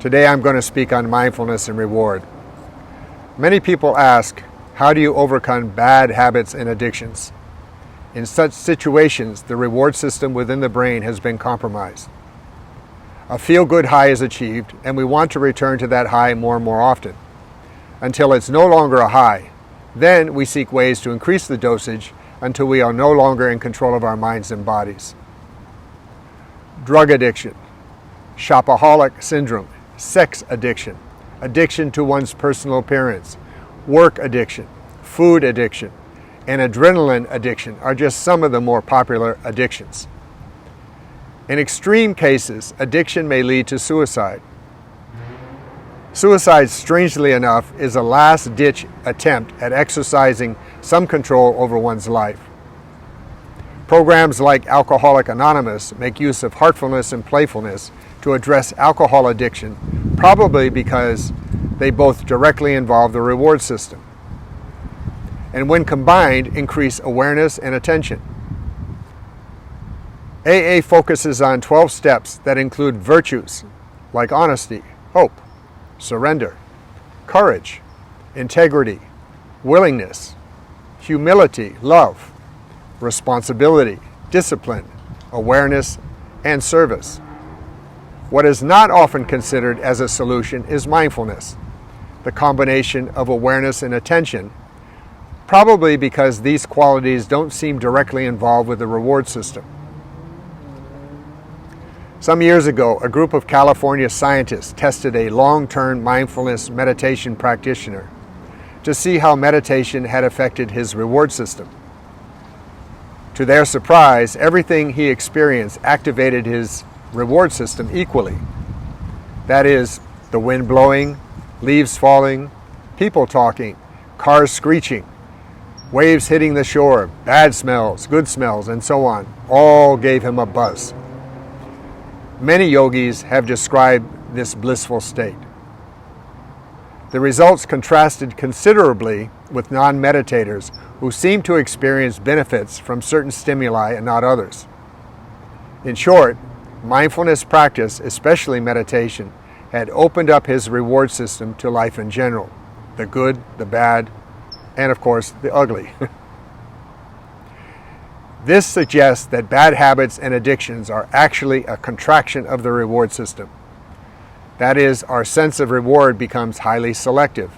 Today I'm going to speak on mindfulness and reward. Many people ask, how do you overcome bad habits and addictions? In such situations, the reward system within the brain has been compromised. A feel-good high is achieved, and we want to return to that high more and more often, until it's no longer a high. Then we seek ways to increase the dosage until we are no longer in control of our minds and bodies. Drug addiction, shopaholic syndrome, sex addiction, addiction to one's personal appearance, work addiction, food addiction, and adrenaline addiction are just some of the more popular addictions. In extreme cases, addiction may lead to suicide. Suicide, strangely enough, is a last-ditch attempt at exercising some control over one's life. Programs like Alcoholics Anonymous make use of heartfulness and playfulness to address alcohol addiction, probably because they both directly involve the reward system, and when combined, increase awareness and attention. AA focuses on 12 steps that include virtues like honesty, hope, surrender, courage, integrity, willingness, humility, love, responsibility, discipline, awareness, and service. What is not often considered as a solution is mindfulness, the combination of awareness and attention, probably because these qualities don't seem directly involved with the reward system. Some years ago, a group of California scientists tested a long-term mindfulness meditation practitioner to see how meditation had affected his reward system. To their surprise, everything he experienced activated his reward system equally. That is, the wind blowing, leaves falling, people talking, cars screeching, waves hitting the shore, bad smells, good smells, and so on, all gave him a buzz. Many yogis have described this blissful state. The results contrasted considerably with non-meditators who seemed to experience benefits from certain stimuli and not others. In short, mindfulness practice, especially meditation, had opened up his reward system to life in general, the good, the bad, and of course, the ugly. This suggests that bad habits and addictions are actually a contraction of the reward system. That is, our sense of reward becomes highly selective.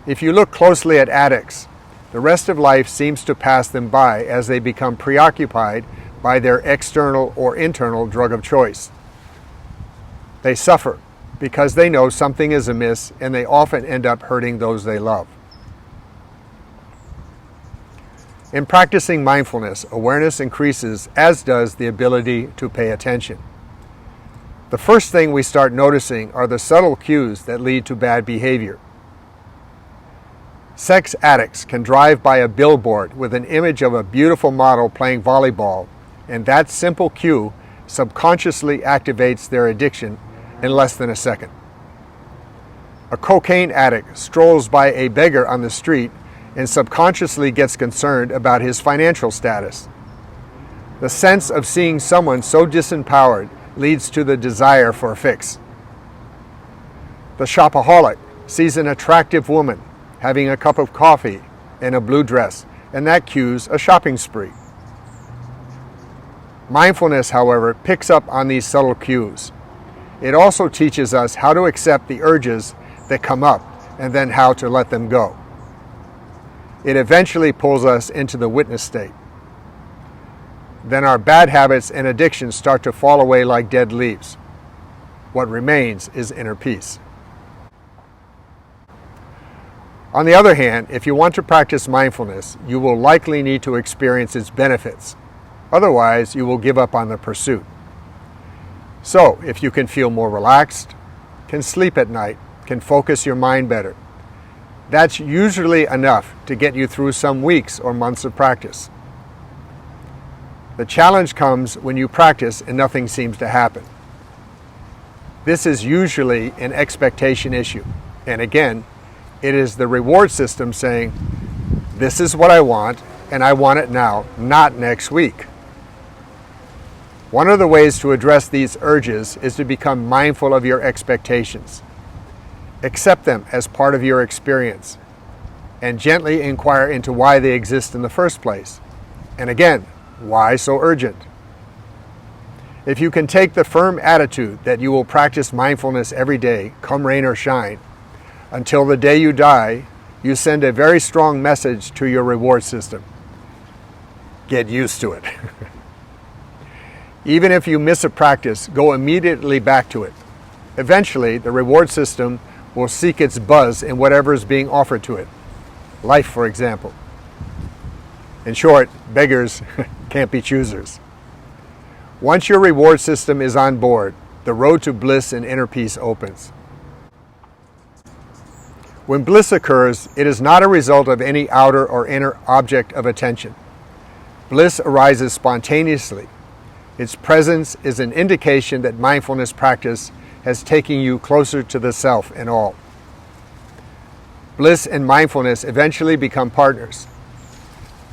If you look closely at addicts, the rest of life seems to pass them by as they become preoccupied by their external or internal drug of choice. They suffer because they know something is amiss, and they often end up hurting those they love. In practicing mindfulness, awareness increases, as does the ability to pay attention. The first thing we start noticing are the subtle cues that lead to bad behavior. Sex addicts can drive by a billboard with an image of a beautiful model playing volleyball, and that simple cue subconsciously activates their addiction in less than a second. A cocaine addict strolls by a beggar on the street and subconsciously gets concerned about his financial status. The sense of seeing someone so disempowered leads to the desire for a fix. The shopaholic sees an attractive woman having a cup of coffee in a blue dress, and that cues a shopping spree. Mindfulness, however, picks up on these subtle cues. It also teaches us how to accept the urges that come up and then how to let them go. It eventually pulls us into the witness state. Then our bad habits and addictions start to fall away like dead leaves. What remains is inner peace. On the other hand, if you want to practice mindfulness, you will likely need to experience its benefits. Otherwise, you will give up on the pursuit. So, if you can feel more relaxed, can sleep at night, can focus your mind better, that's usually enough to get you through some weeks or months of practice. The challenge comes when you practice and nothing seems to happen. This is usually an expectation issue. And again, it is the reward system saying, this is what I want, and I want it now, not next week. One of the ways to address these urges is to become mindful of your expectations. Accept them as part of your experience and gently inquire into why they exist in the first place. And again, why so urgent? If you can take the firm attitude that you will practice mindfulness every day, come rain or shine, until the day you die, you send a very strong message to your reward system. Get used to it. Even if you miss a practice, go immediately back to it. Eventually, the reward system will seek its buzz in whatever is being offered to it. Life, for example. In short, beggars can't be choosers. Once your reward system is on board, the road to bliss and inner peace opens. When bliss occurs, it is not a result of any outer or inner object of attention. Bliss arises spontaneously. Its presence is an indication that mindfulness practice has taken you closer to the self and all. Bliss and mindfulness eventually become partners.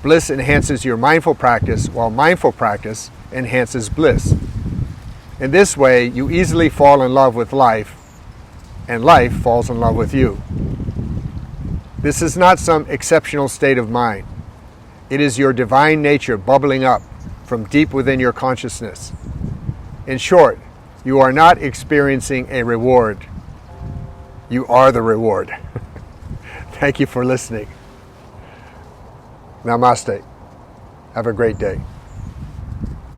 Bliss enhances your mindful practice, while mindful practice enhances bliss. In this way, you easily fall in love with life, and life falls in love with you. This is not some exceptional state of mind. It is your divine nature bubbling up from deep within your consciousness. In short, you are not experiencing a reward. You are the reward. Thank you for listening. Namaste. Have a great day.